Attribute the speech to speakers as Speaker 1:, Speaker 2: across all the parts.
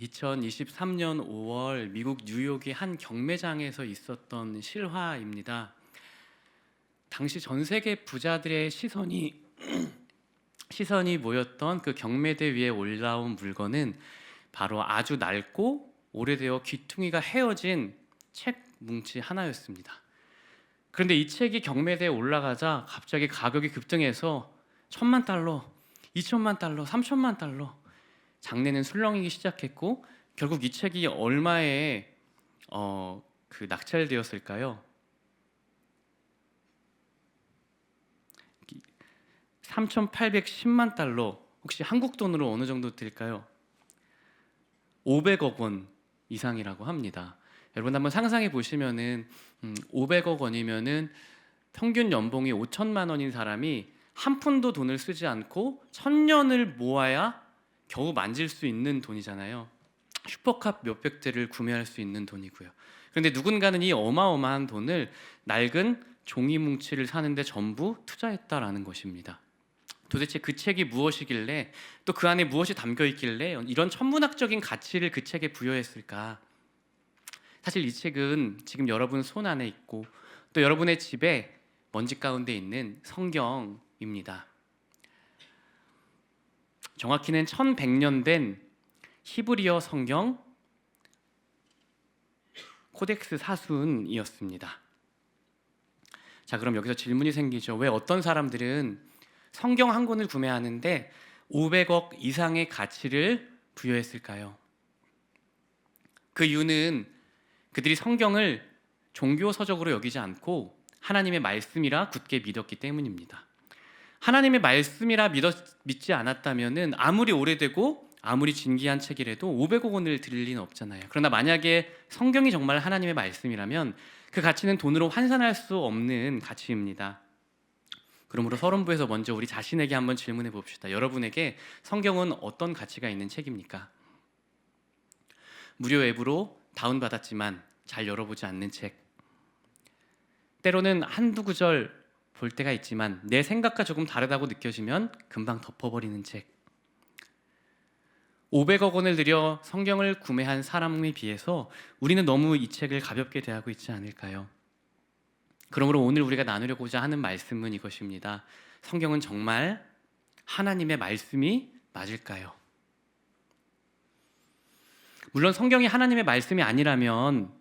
Speaker 1: 2023년 5월 미국 뉴욕의 한 경매장에서 있었던 실화입니다. 당시 전 세계 부자들의 시선이 모였던 그 경매대 위에 올라온 물건은 바로 아주 낡고 오래되어 귀퉁이가 헤어진 책 뭉치 하나였습니다. 그런데 이 책이 경매대에 올라가자 갑자기 가격이 급등해서 1,000만 달러, 2,000만 달러, 3,000만 달러, 장내는 술렁이기 시작했고 결국 이 책이 얼마에 낙찰되었을까요? 3,810만 달러. 혹시 한국 돈으로 어느 정도 될까요? 500억 원 이상이라고 합니다. 여러분 한번 상상해 보시면은 500억 원이면은 평균 연봉이 5천만 원인 사람이 한 푼도 돈을 쓰지 않고 1,000년을 모아야 겨우 만질 수 있는 돈이잖아요. 슈퍼캅 몇백 대를 구매할 수 있는 돈이고요. 그런데 누군가는 이 어마어마한 돈을 낡은 종이 뭉치를 사는데 전부 투자했다라는 것입니다. 도대체 그 책이 무엇이길래, 또 그 안에 무엇이 담겨 있길래 이런 천문학적인 가치를 그 책에 부여했을까? 사실 이 책은 지금 여러분 손 안에 있고 또 여러분의 집에 먼지 가운데 있는 성경입니다. 정확히는 1100년 된 히브리어 성경 코덱스 사순이었습니다. 자, 그럼 여기서 질문이 생기죠. 왜 어떤 사람들은 성경 한 권을 구매하는데 500억 이상의 가치를 부여했을까요? 그 이유는 그들이 성경을 종교 서적으로 여기지 않고 하나님의 말씀이라 굳게 믿었기 때문입니다. 하나님의 말씀이라 믿지 않았다면은 아무리 오래되고 아무리 진귀한 책이라도 500억 원을 드릴 리는 없잖아요. 그러나 만약에 성경이 정말 하나님의 말씀이라면 그 가치는 돈으로 환산할 수 없는 가치입니다. 그러므로 서론부에서 먼저 우리 자신에게 한번 질문해 봅시다. 여러분에게 성경은 어떤 가치가 있는 책입니까? 무료 앱으로 다운받았지만 잘 열어보지 않는 책, 때로는 한두 구절 볼 때가 있지만 내 생각과 조금 다르다고 느껴지면 금방 덮어버리는 책, 500억 원을 들여 성경을 구매한 사람에 비해서 우리는 너무 이 책을 가볍게 대하고 있지 않을까요? 그러므로 오늘 우리가 나누려고자 하는 말씀은 이것입니다. 성경은 정말 하나님의 말씀이 맞을까요? 물론 성경이 하나님의 말씀이 아니라면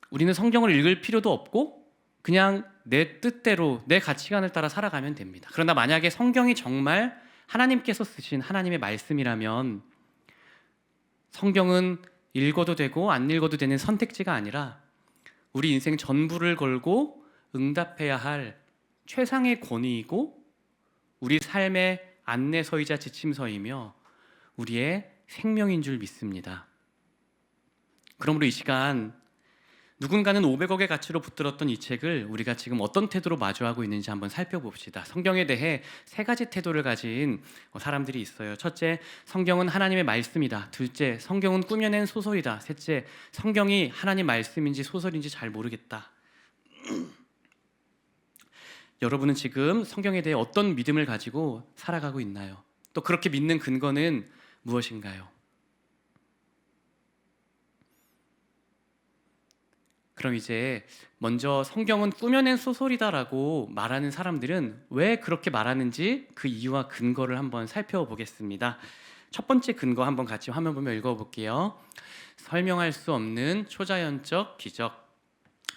Speaker 1: 우리는 성경을 읽을 필요도 없고 그냥 내 뜻대로 내 가치관을 따라 살아가면 됩니다. 그러나 만약에 성경이 정말 하나님께서 쓰신 하나님의 말씀이라면 성경은 읽어도 되고 안 읽어도 되는 선택지가 아니라 우리 인생 전부를 걸고 응답해야 할 최상의 권위이고 우리 삶의 안내서이자 지침서이며 우리의 생명인 줄 믿습니다. 그러므로 이 시간 누군가는 500억의 가치로 붙들었던 이 책을 우리가 지금 어떤 태도로 마주하고 있는지 한번 살펴봅시다. 성경에 대해 세 가지 태도를 가진 사람들이 있어요. 첫째, 성경은 하나님의 말씀이다. 둘째, 성경은 꾸며낸 소설이다. 셋째, 성경이 하나님 말씀인지 소설인지 잘 모르겠다. 여러분은 지금 성경에 대해 어떤 믿음을 가지고 살아가고 있나요? 또 그렇게 믿는 근거는 무엇인가요? 그럼 이제 먼저 성경은 꾸며낸 소설이다라고 말하는 사람들은 왜 그렇게 말하는지 그 이유와 근거를 한번 살펴보겠습니다. 첫 번째 근거 한번 같이 화면 보며 읽어볼게요. 설명할 수 없는 초자연적 기적.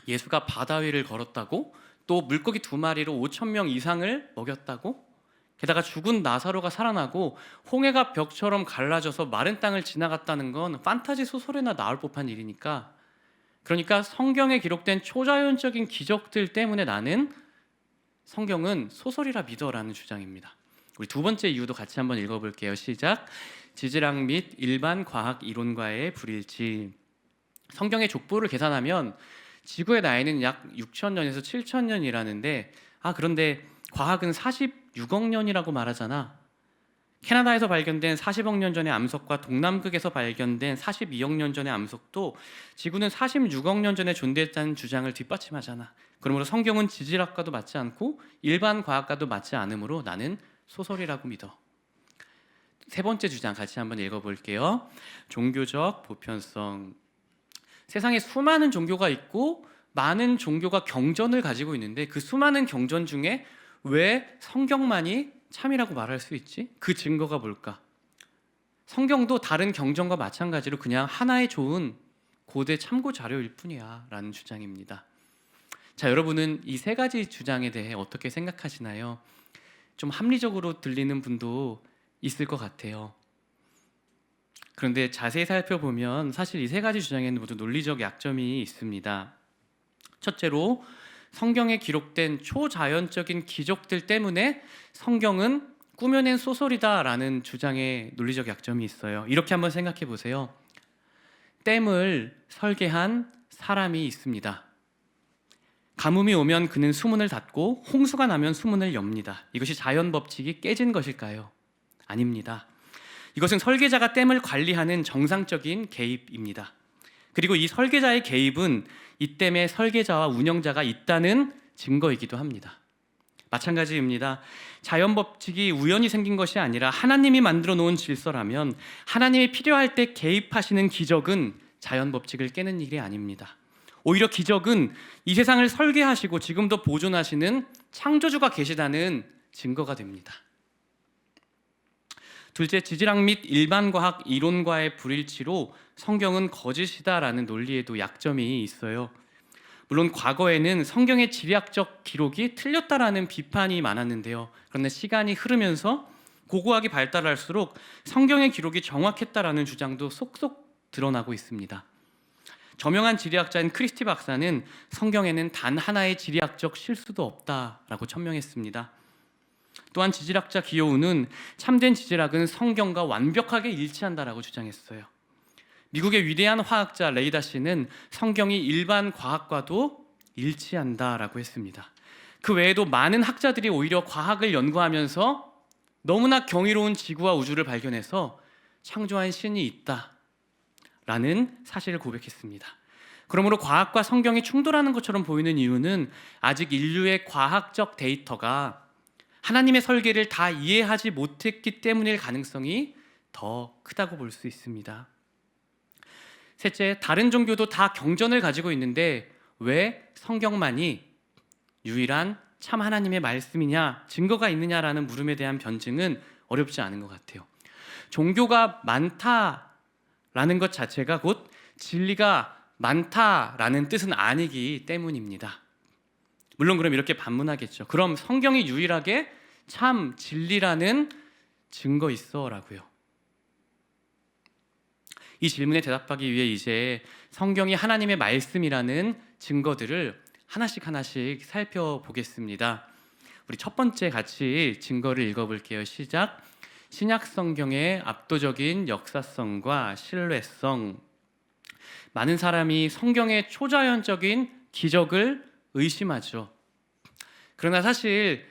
Speaker 1: 예수가 바다 위를 걸었다고? 또 물고기 2마리로 5,000명 이상을 먹였다고? 게다가 죽은 나사로가 살아나고 홍해가 벽처럼 갈라져서 마른 땅을 지나갔다는 건 판타지 소설에나 나올 법한 일이니까, 그러니까 성경에 기록된 초자연적인 기적들 때문에 나는 성경은 소설이라 믿어라는 주장입니다. 우리 두 번째 이유도 같이 한번 읽어볼게요. 시작. 지질학 및 일반 과학 이론과의 불일치. 성경의 족보를 계산하면 지구의 나이는 약 6,000년에서 7,000년이라는데 그런데 과학은 46억 년이라고 말하잖아. 캐나다에서 발견된 40억 년 전의 암석과 동남극에서 발견된 42억 년 전의 암석도 지구는 46억 년 전에 존재했다는 주장을 뒷받침하잖아. 그러므로 성경은 지질학과도 맞지 않고 일반 과학과도 맞지 않으므로 나는 소설이라고 믿어. 세 번째 주장 같이 한번 읽어볼게요. 종교적 보편성. 세상에 수많은 종교가 있고 많은 종교가 경전을 가지고 있는데 그 수많은 경전 중에 왜 성경만이 참이라고 말할 수 있지? 그 증거가 뭘까? 성경도 다른 경전과 마찬가지로 그냥 하나의 좋은 고대 참고 자료일 뿐이야 라는 주장입니다. 자, 여러분은 이 세 가지 주장에 대해 어떻게 생각하시나요? 좀 합리적으로 들리는 분도 있을 것 같아요. 그런데 자세히 살펴보면 사실 이 세 가지 주장에는 모두 논리적 약점이 있습니다. 첫째로 성경에 기록된 초자연적인 기적들 때문에 성경은 꾸며낸 소설이다라는 주장에 논리적 약점이 있어요. 이렇게 한번 생각해 보세요. 댐을 설계한 사람이 있습니다. 가뭄이 오면 그는 수문을 닫고 홍수가 나면 수문을 엽니다. 이것이 자연 법칙이 깨진 것일까요? 아닙니다. 이것은 설계자가 댐을 관리하는 정상적인 개입입니다. 그리고 이 설계자의 개입은 이 댐의 설계자와 운영자가 있다는 증거이기도 합니다. 마찬가지입니다. 자연 법칙이 우연히 생긴 것이 아니라 하나님이 만들어 놓은 질서라면 하나님이 필요할 때 개입하시는 기적은 자연 법칙을 깨는 일이 아닙니다. 오히려 기적은 이 세상을 설계하시고 지금도 보존하시는 창조주가 계시다는 증거가 됩니다. 둘째, 지질학 및 일반 과학 이론과의 불일치로 성경은 거짓이다라는 논리에도 약점이 있어요. 물론 과거에는 성경의 지리학적 기록이 틀렸다라는 비판이 많았는데요. 그런데 시간이 흐르면서 고고학이 발달할수록 성경의 기록이 정확했다라는 주장도 속속 드러나고 있습니다. 저명한 지리학자인 크리스티 박사는 성경에는 단 하나의 지리학적 실수도 없다라고 천명했습니다. 또한 지질학자 기요우는 참된 지질학은 성경과 완벽하게 일치한다라고 주장했어요. 미국의 위대한 화학자 레이다 씨는 성경이 일반 과학과도 일치한다라고 했습니다. 그 외에도 많은 학자들이 오히려 과학을 연구하면서 너무나 경이로운 지구와 우주를 발견해서 창조한 신이 있다라는 사실을 고백했습니다. 그러므로 과학과 성경이 충돌하는 것처럼 보이는 이유는 아직 인류의 과학적 데이터가 하나님의 설계를 다 이해하지 못했기 때문일 가능성이 더 크다고 볼 수 있습니다. 셋째, 다른 종교도 다 경전을 가지고 있는데 왜 성경만이 유일한 참 하나님의 말씀이냐, 증거가 있느냐라는 물음에 대한 변증은 어렵지 않은 것 같아요. 종교가 많다라는 것 자체가 곧 진리가 많다라는 뜻은 아니기 때문입니다. 물론 그럼 이렇게 반문하겠죠. 그럼 성경이 유일하게 참 진리라는 증거 있어라고요. 이 질문에 대답하기 위해 이제 성경이 하나님의 말씀이라는 증거들을 하나씩 살펴보겠습니다. 우리 첫 번째 같이 증거를 읽어볼게요. 시작. 신약 성경의 압도적인 역사성과 신뢰성. 많은 사람이 성경의 초자연적인 기적을 의심하죠. 그러나 사실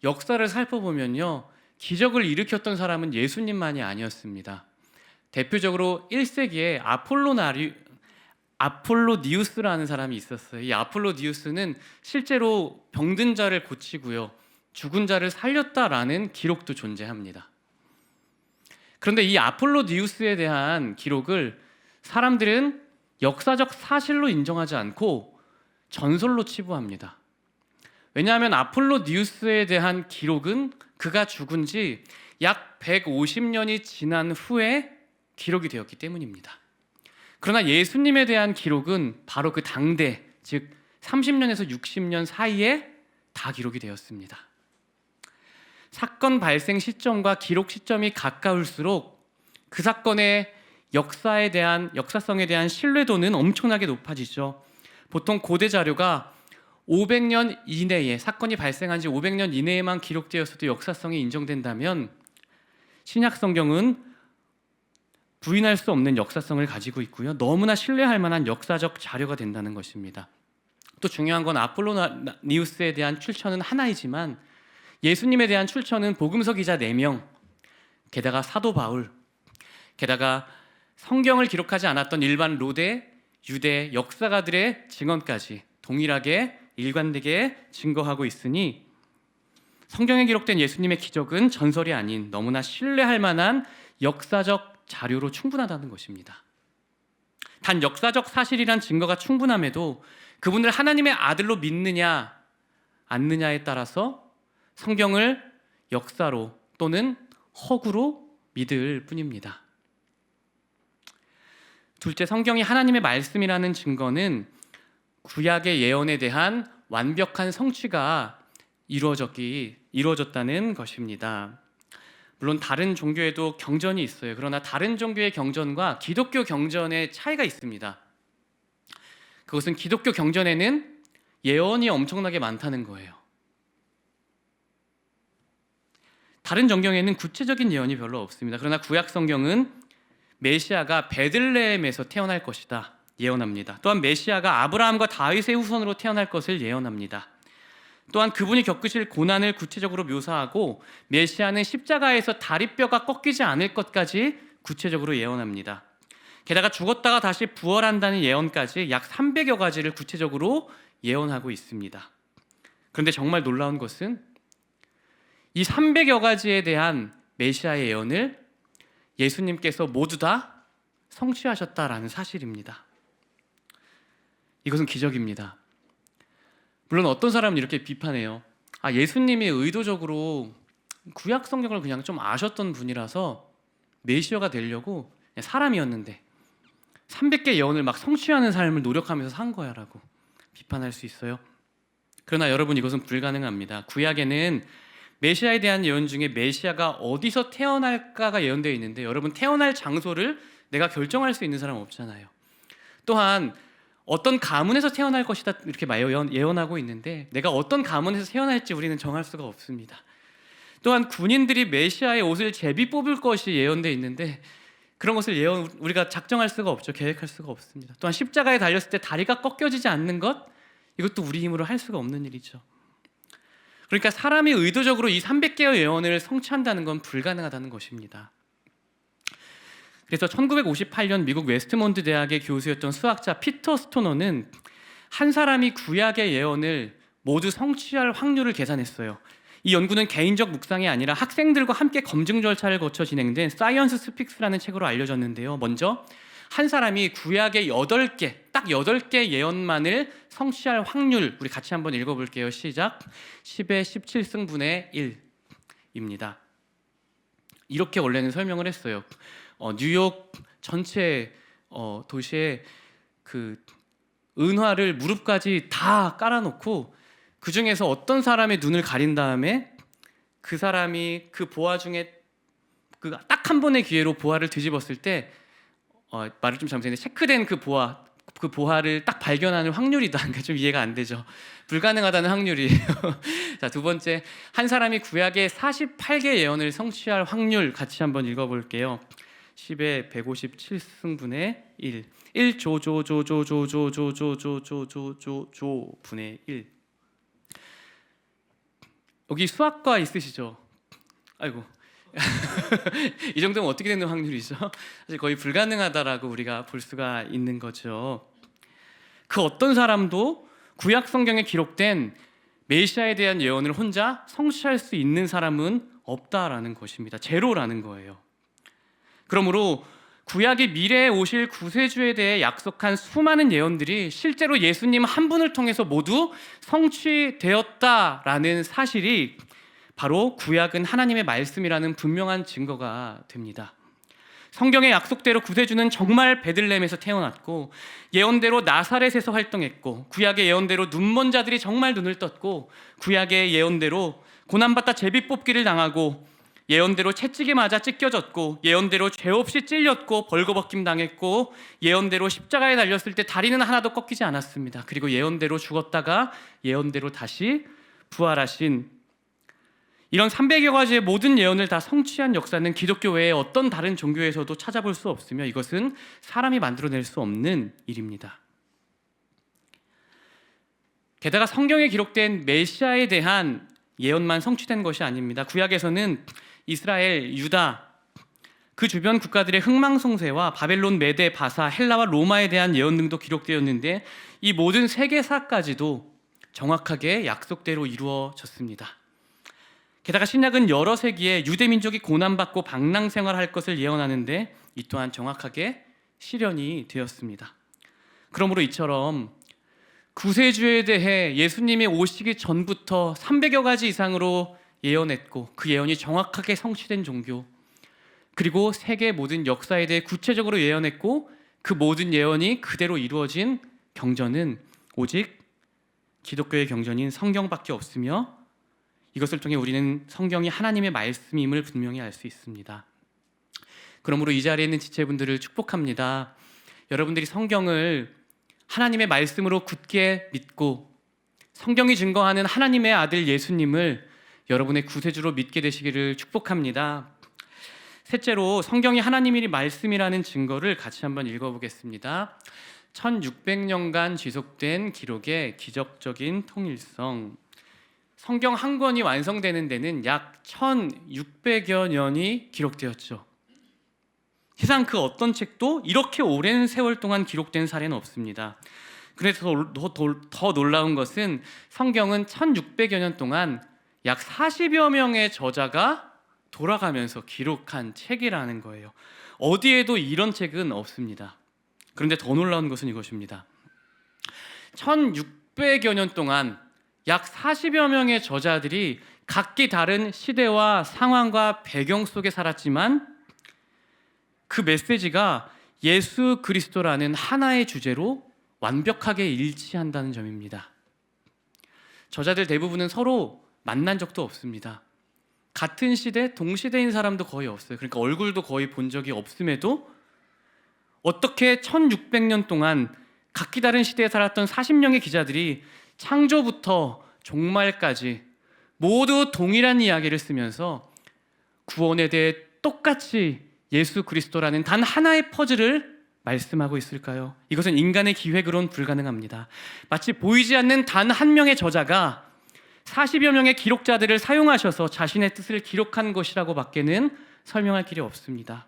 Speaker 1: 역사를 살펴보면요, 기적을 일으켰던 사람은 예수님만이 아니었습니다. 대표적으로 1세기에 아폴로니우스라는 사람이 있었어요. 이 아폴로니우스는 실제로 병든 자를 고치고요, 죽은 자를 살렸다라는 기록도 존재합니다. 그런데 이 아폴로니우스에 대한 기록을 사람들은 역사적 사실로 인정하지 않고 전설로 치부합니다. 왜냐하면 아폴로니우스에 대한 기록은 그가 죽은 지 약 150년이 지난 후에 기록이 되었기 때문입니다. 그러나 예수님에 대한 기록은 바로 그 당대, 즉 30년에서 60년 사이에 다 기록이 되었습니다. 사건 발생 시점과 기록 시점이 가까울수록 그 사건의 역사성에 대한 신뢰도는 엄청나게 높아지죠. 보통 고대 자료가 500년 이내에, 사건이 발생한 지 500년 이내에만 기록되었어도 역사성이 인정된다면 신약 성경은 부인할 수 없는 역사성을 가지고 있고요, 너무나 신뢰할 만한 역사적 자료가 된다는 것입니다. 또 중요한 건 아폴로니우스에 대한 출처는 하나이지만 예수님에 대한 출처는 복음서 기자 4명, 게다가 사도 바울, 게다가 성경을 기록하지 않았던 일반 로대, 유대 역사가들의 증언까지 동일하게 일관되게 증거하고 있으니 성경에 기록된 예수님의 기적은 전설이 아닌 너무나 신뢰할 만한 역사적 자료로 충분하다는 것입니다. 단 역사적 사실이란 증거가 충분함에도 그분을 하나님의 아들로 믿느냐 않느냐에 따라서 성경을 역사로 또는 허구로 믿을 뿐입니다. 둘째, 성경이 하나님의 말씀이라는 증거는 구약의 예언에 대한 완벽한 성취가 이루어졌다는 것입니다. 물론 다른 종교에도 경전이 있어요. 그러나 다른 종교의 경전과 기독교 경전의 차이가 있습니다. 그것은 기독교 경전에는 예언이 엄청나게 많다는 거예요. 다른 성경에는 구체적인 예언이 별로 없습니다. 그러나 구약 성경은 메시아가 베들레헴에서 태어날 것이다 예언합니다. 또한 메시아가 아브라함과 다윗의 후손으로 태어날 것을 예언합니다. 또한 그분이 겪으실 고난을 구체적으로 묘사하고 메시아는 십자가에서 다리뼈가 꺾이지 않을 것까지 구체적으로 예언합니다. 게다가 죽었다가 다시 부활한다는 예언까지 약 300여 가지를 구체적으로 예언하고 있습니다. 그런데 정말 놀라운 것은 이 300여 가지에 대한 메시아의 예언을 예수님께서 모두 다 성취하셨다라는 사실입니다. 이것은 기적입니다. 물론 어떤 사람은 이렇게 비판해요. 예수님이 의도적으로 구약 성경을 그냥 좀 아셨던 분이라서 메시아가 되려고 사람이었는데 300개 예언을 막 성취하는 삶을 노력하면서 산 거야 라고 비판할 수 있어요. 그러나 여러분, 이것은 불가능합니다. 구약에는 메시아에 대한 예언 중에 메시아가 어디서 태어날까가 예언되어 있는데 여러분, 태어날 장소를 내가 결정할 수 있는 사람은 없잖아요. 또한 어떤 가문에서 태어날 것이다 이렇게 예언하고 있는데 내가 어떤 가문에서 태어날지 우리는 정할 수가 없습니다. 또한 군인들이 메시아의 옷을 제비 뽑을 것이 예언되어 있는데 그런 것을 우리가 작정할 수가 없죠. 계획할 수가 없습니다. 또한 십자가에 달렸을 때 다리가 꺾여지지 않는 것, 이것도 우리 힘으로 할 수가 없는 일이죠. 그러니까 사람이 의도적으로 이 300개의 예언을 성취한다는 건 불가능하다는 것입니다. 그래서 1958년 미국 웨스트몬드 대학의 교수였던 수학자 피터 스토너는 한 사람이 구약의 예언을 모두 성취할 확률을 계산했어요. 이 연구는 개인적 묵상이 아니라 학생들과 함께 검증 절차를 거쳐 진행된 사이언스 스픽스라는 책으로 알려졌는데요. 먼저 한 사람이 구약의 8개, 딱 8개 예언만을 성취할 확률, 우리 같이 한번 읽어볼게요. 시작. 10의 17승분의 1입니다. 이렇게 원래는 설명을 했어요. 뉴욕 전체 도시에 그 은화를 무릎까지 다 깔아놓고 그 중에서 어떤 사람의 눈을 가린 다음에 그 사람이 그 보화 중에 그 딱 한 번의 기회로 보화를 뒤집었을 때 말을 좀 잘못했는데 체크된 그 보화를 딱 발견하는 확률이다. 그러니까 좀 이해가 안 되죠. 불가능하다는 확률이에요. 자, 두 번째, 한 사람이 구약의 48개 예언을 성취할 확률 같이 한번 읽어볼게요. 10의 157승분의 1. 1조 분의 1. 여기 수학과 있으시죠? 아이고. 이 정도면 어떻게 되는 확률이죠? 사실 거의 불가능하다라고 우리가 볼 수가 있는 거죠. 그 어떤 사람도 구약 성경에 기록된 메시아에 대한 예언을 혼자 성취할 수 있는 사람은 없다라는 것입니다. 제로라는 거예요. 그러므로 구약이 미래에 오실 구세주에 대해 약속한 수많은 예언들이 실제로 예수님 한 분을 통해서 모두 성취되었다라는 사실이 바로 구약은 하나님의 말씀이라는 분명한 증거가 됩니다. 성경의 약속대로 구세주는 정말 베들레헴에서 태어났고 예언대로 나사렛에서 활동했고 구약의 예언대로 눈먼 자들이 정말 눈을 떴고 구약의 예언대로 고난받다 제비 뽑기를 당하고 예언대로 채찍에 맞아 찢겨졌고 예언대로 죄 없이 찔렸고 벌거벗김 당했고 예언대로 십자가에 달렸을 때 다리는 하나도 꺾이지 않았습니다. 그리고 예언대로 죽었다가 예언대로 다시 부활하신 이런 300여 가지의 모든 예언을 다 성취한 역사는 기독교 외에 어떤 다른 종교에서도 찾아볼 수 없으며 이것은 사람이 만들어낼 수 없는 일입니다. 게다가 성경에 기록된 메시아에 대한 예언만 성취된 것이 아닙니다. 구약에서는 이스라엘, 유다, 그 주변 국가들의 흥망성쇠와 바벨론, 메데, 바사, 헬라와 로마에 대한 예언 등도 기록되었는데 이 모든 세계사까지도 정확하게 약속대로 이루어졌습니다. 게다가 신약은 여러 세기에 유대 민족이 고난받고 방랑 생활할 것을 예언하는데 이 또한 정확하게 실현이 되었습니다. 그러므로 이처럼 구세주에 대해 예수님이 오시기 전부터 300여 가지 이상으로 예언했고 그 예언이 정확하게 성취된 종교, 그리고 세계 모든 역사에 대해 구체적으로 예언했고 그 모든 예언이 그대로 이루어진 경전은 오직 기독교의 경전인 성경밖에 없으며 이것을 통해 우리는 성경이 하나님의 말씀임을 분명히 알 수 있습니다. 그러므로 이 자리에 있는 지체분들을 축복합니다. 여러분들이 성경을 하나님의 말씀으로 굳게 믿고 성경이 증거하는 하나님의 아들 예수님을 여러분의 구세주로 믿게 되시기를 축복합니다. 셋째로 성경이 하나님의 말씀이라는 증거를 같이 한번 읽어보겠습니다. 1600년간 지속된 기록의 기적적인 통일성. 성경 한 권이 완성되는 데는 약 1600여 년이 기록되었죠. 세상 그 어떤 책도 이렇게 오랜 세월 동안 기록된 사례는 없습니다. 그래서 더 놀라운 것은 성경은 1600여 년 동안 약 40여 명의 저자가 돌아가면서 기록한 책이라는 거예요. 어디에도 이런 책은 없습니다. 그런데 더 놀라운 것은 이것입니다. 1600여 년 동안 약 40여 명의 저자들이 각기 다른 시대와 상황과 배경 속에 살았지만 그 메시지가 예수 그리스도라는 하나의 주제로 완벽하게 일치한다는 점입니다. 저자들 대부분은 서로 만난 적도 없습니다. 같은 시대, 동시대인 사람도 거의 없어요. 그러니까 얼굴도 거의 본 적이 없음에도 어떻게 1600년 동안 각기 다른 시대에 살았던 40명의 기자들이 창조부터 종말까지 모두 동일한 이야기를 쓰면서 구원에 대해 똑같이 예수 그리스도라는 단 하나의 퍼즐을 말씀하고 있을까요? 이것은 인간의 기획으론 불가능합니다. 마치 보이지 않는 단 한 명의 저자가 40여 명의 기록자들을 사용하셔서 자신의 뜻을 기록한 것이라고 밖에는 설명할 길이 없습니다.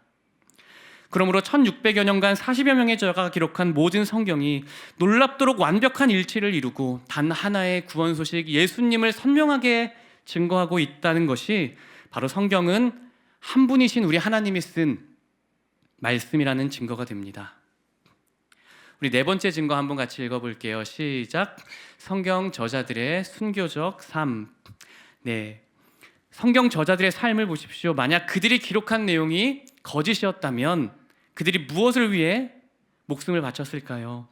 Speaker 1: 그러므로 1600여 년간 40여 명의 저자가 기록한 모든 성경이 놀랍도록 완벽한 일치를 이루고 단 하나의 구원 소식 예수님을 선명하게 증거하고 있다는 것이 바로 성경은 한 분이신 우리 하나님이 쓴 말씀이라는 증거가 됩니다. 우리 네 번째 증거 한번 같이 읽어볼게요. 시작. 성경 저자들의 순교적 삶. 네, 성경 저자들의 삶을 보십시오. 만약 그들이 기록한 내용이 거짓이었다면 그들이 무엇을 위해 목숨을 바쳤을까요?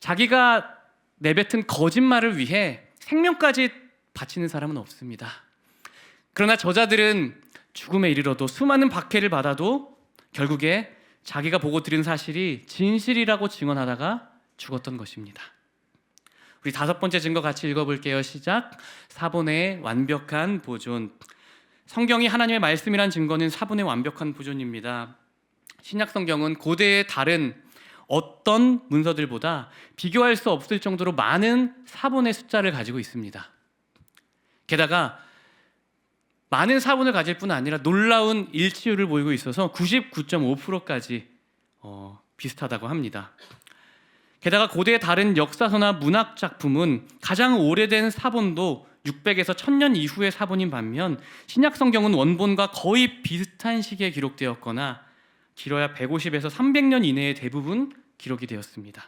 Speaker 1: 자기가 내뱉은 거짓말을 위해 생명까지 바치는 사람은 없습니다. 그러나 저자들은 죽음에 이르러도 수많은 박해를 받아도 결국에 자기가 보고 들은 사실이 진실이라고 증언하다가 죽었던 것입니다. 우리 다섯 번째 증거 같이 읽어볼게요. 시작. 사본의 완벽한 보존. 성경이 하나님의 말씀이란 증거는 사본의 완벽한 보존입니다. 신약 성경은 고대의 다른 어떤 문서들보다 비교할 수 없을 정도로 많은 사본의 숫자를 가지고 있습니다. 게다가 많은 사본을 가질 뿐 아니라 놀라운 일치율을 보이고 있어서 99.5%까지 비슷하다고 합니다. 게다가 고대의 다른 역사서나 문학 작품은 가장 오래된 사본도 600에서 1000년 이후의 사본인 반면 신약 성경은 원본과 거의 비슷한 시기에 기록되었거나 길어야 150에서 300년 이내에 대부분 기록이 되었습니다.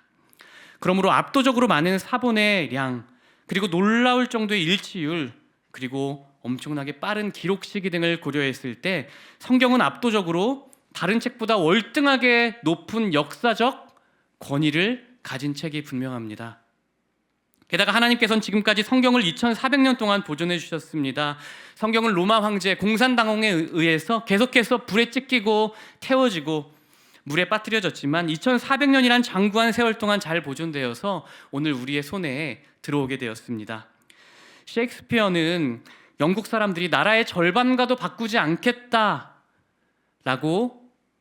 Speaker 1: 그러므로 압도적으로 많은 사본의 량, 그리고 놀라울 정도의 일치율, 그리고 엄청나게 빠른 기록 시기 등을 고려했을 때 성경은 압도적으로 다른 책보다 월등하게 높은 역사적 권위를 가진 책이 분명합니다. 게다가 하나님께서는 지금까지 성경을 2400년 동안 보존해 주셨습니다. 성경은 로마 황제 공산당원에 의해서 계속해서 불에 찢기고 태워지고 물에 빠뜨려졌지만 2400년이란 장구한 세월 동안 잘 보존되어서 오늘 우리의 손에 들어오게 되었습니다. 셰익스피어는 영국 사람들이 나라의 절반과도 바꾸지 않겠다라고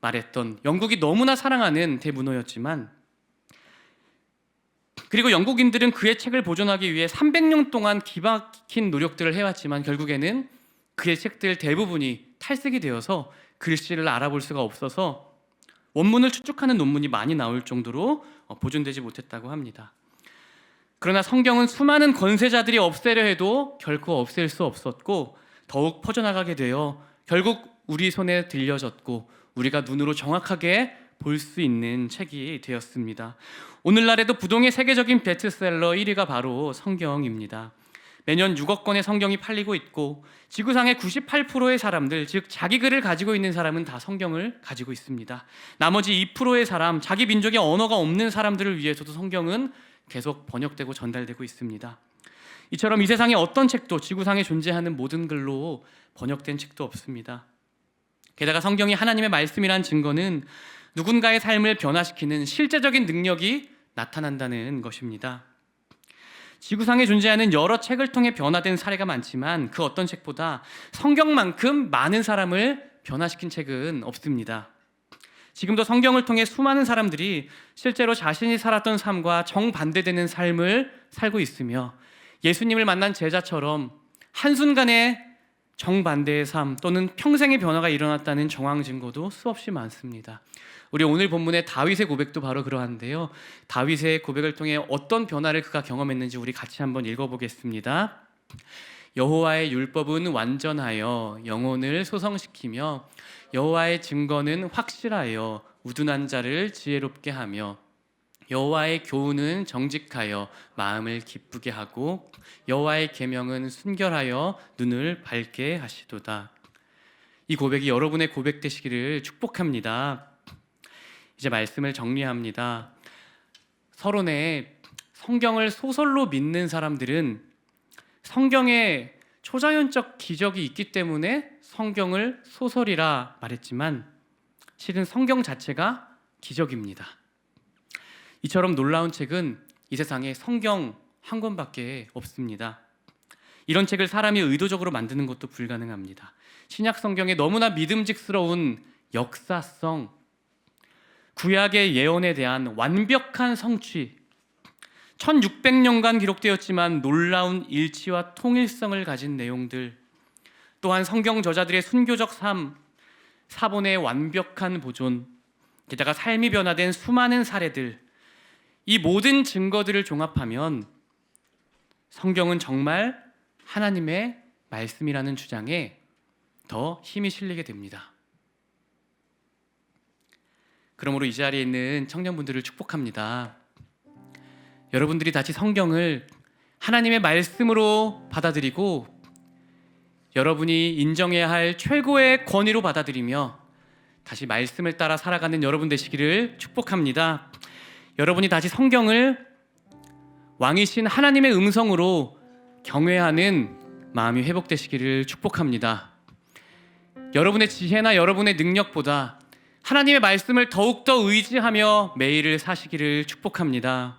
Speaker 1: 말했던 영국이 너무나 사랑하는 대문호였지만, 그리고 영국인들은 그의 책을 보존하기 위해 300년 동안 기막힌 노력들을 해왔지만 결국에는 그의 책들 대부분이 탈색이 되어서 글씨를 알아볼 수가 없어서 원문을 추측하는 논문이 많이 나올 정도로 보존되지 못했다고 합니다. 그러나 성경은 수많은 권세자들이 없애려 해도 결코 없앨 수 없었고 더욱 퍼져나가게 되어 결국 우리 손에 들려졌고 우리가 눈으로 정확하게 볼 수 있는 책이 되었습니다. 오늘날에도 부동의 세계적인 베스트셀러 1위가 바로 성경입니다. 매년 6억 권의 성경이 팔리고 있고 지구상의 98%의 사람들, 즉 자기 글을 가지고 있는 사람은 다 성경을 가지고 있습니다. 나머지 2%의 사람, 자기 민족의 언어가 없는 사람들을 위해서도 성경은 계속 번역되고 전달되고 있습니다. 이처럼 이 세상의 어떤 책도 지구상에 존재하는 모든 글로 번역된 책도 없습니다. 게다가 성경이 하나님의 말씀이란 증거는 누군가의 삶을 변화시키는 실제적인 능력이 나타난다는 것입니다. 지구상에 존재하는 여러 책을 통해 변화된 사례가 많지만 그 어떤 책보다 성경만큼 많은 사람을 변화시킨 책은 없습니다. 지금도 성경을 통해 수많은 사람들이 실제로 자신이 살았던 삶과 정반대되는 삶을 살고 있으며 예수님을 만난 제자처럼 한순간에 정반대의 삶 또는 평생의 변화가 일어났다는 정황 증거도 수없이 많습니다. 우리 오늘 본문의 다윗의 고백도 바로 그러한데요. 다윗의 고백을 통해 어떤 변화를 그가 경험했는지 우리 같이 한번 읽어보겠습니다. 여호와의 율법은 완전하여 영혼을 소성시키며 여호와의 증거는 확실하여 우둔한 자를 지혜롭게 하며 여호와의 교훈은 정직하여 마음을 기쁘게 하고 여호와의 계명은 순결하여 눈을 밝게 하시도다. 이 고백이 여러분의 고백 되시기를 축복합니다. 이제 말씀을 정리합니다. 서론에 성경을 소설로 믿는 사람들은 성경에 초자연적 기적이 있기 때문에 성경을 소설이라 말했지만 실은 성경 자체가 기적입니다. 이처럼 놀라운 책은 이 세상에 성경 한 권밖에 없습니다. 이런 책을 사람이 의도적으로 만드는 것도 불가능합니다. 신약 성경에 너무나 믿음직스러운 역사성, 구약의 예언에 대한 완벽한 성취, 1600년간 기록되었지만 놀라운 일치와 통일성을 가진 내용들, 또한 성경 저자들의 순교적 삶, 사본의 완벽한 보존, 게다가 삶이 변화된 수많은 사례들, 이 모든 증거들을 종합하면 성경은 정말 하나님의 말씀이라는 주장에 더 힘이 실리게 됩니다. 그러므로 이 자리에 있는 청년분들을 축복합니다. 여러분들이 다시 성경을 하나님의 말씀으로 받아들이고 여러분이 인정해야 할 최고의 권위로 받아들이며 다시 말씀을 따라 살아가는 여러분 되시기를 축복합니다. 여러분이 다시 성경을 왕이신 하나님의 음성으로 경외하는 마음이 회복되시기를 축복합니다. 여러분의 지혜나 여러분의 능력보다 하나님의 말씀을 더욱더 의지하며 매일을 사시기를 축복합니다.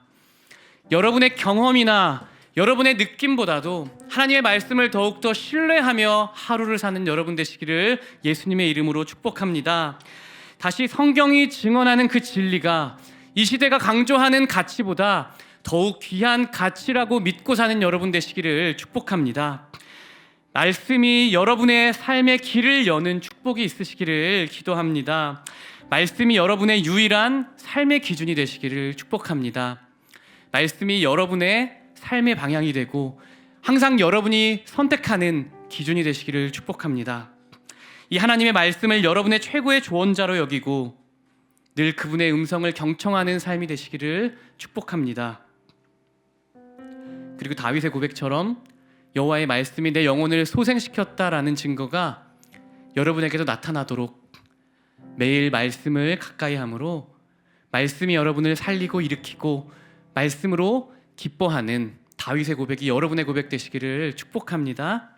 Speaker 1: 여러분의 경험이나 여러분의 느낌보다도 하나님의 말씀을 더욱더 신뢰하며 하루를 사는 여러분 되시기를 예수님의 이름으로 축복합니다. 다시 성경이 증언하는 그 진리가 이 시대가 강조하는 가치보다 더욱 귀한 가치라고 믿고 사는 여러분 되시기를 축복합니다. 말씀이 여러분의 삶의 길을 여는 축복이 있으시기를 기도합니다. 말씀이 여러분의 유일한 삶의 기준이 되시기를 축복합니다. 말씀이 여러분의 삶의 방향이 되고 항상 여러분이 선택하는 기준이 되시기를 축복합니다. 이 하나님의 말씀을 여러분의 최고의 조언자로 여기고 늘 그분의 음성을 경청하는 삶이 되시기를 축복합니다. 그리고 다윗의 고백처럼 여호와의 말씀이 내 영혼을 소생시켰다라는 증거가 여러분에게도 나타나도록 매일 말씀을 가까이 함으로 말씀이 여러분을 살리고 일으키고 말씀으로 기뻐하는 다윗의 고백이 여러분의 고백 되시기를 축복합니다.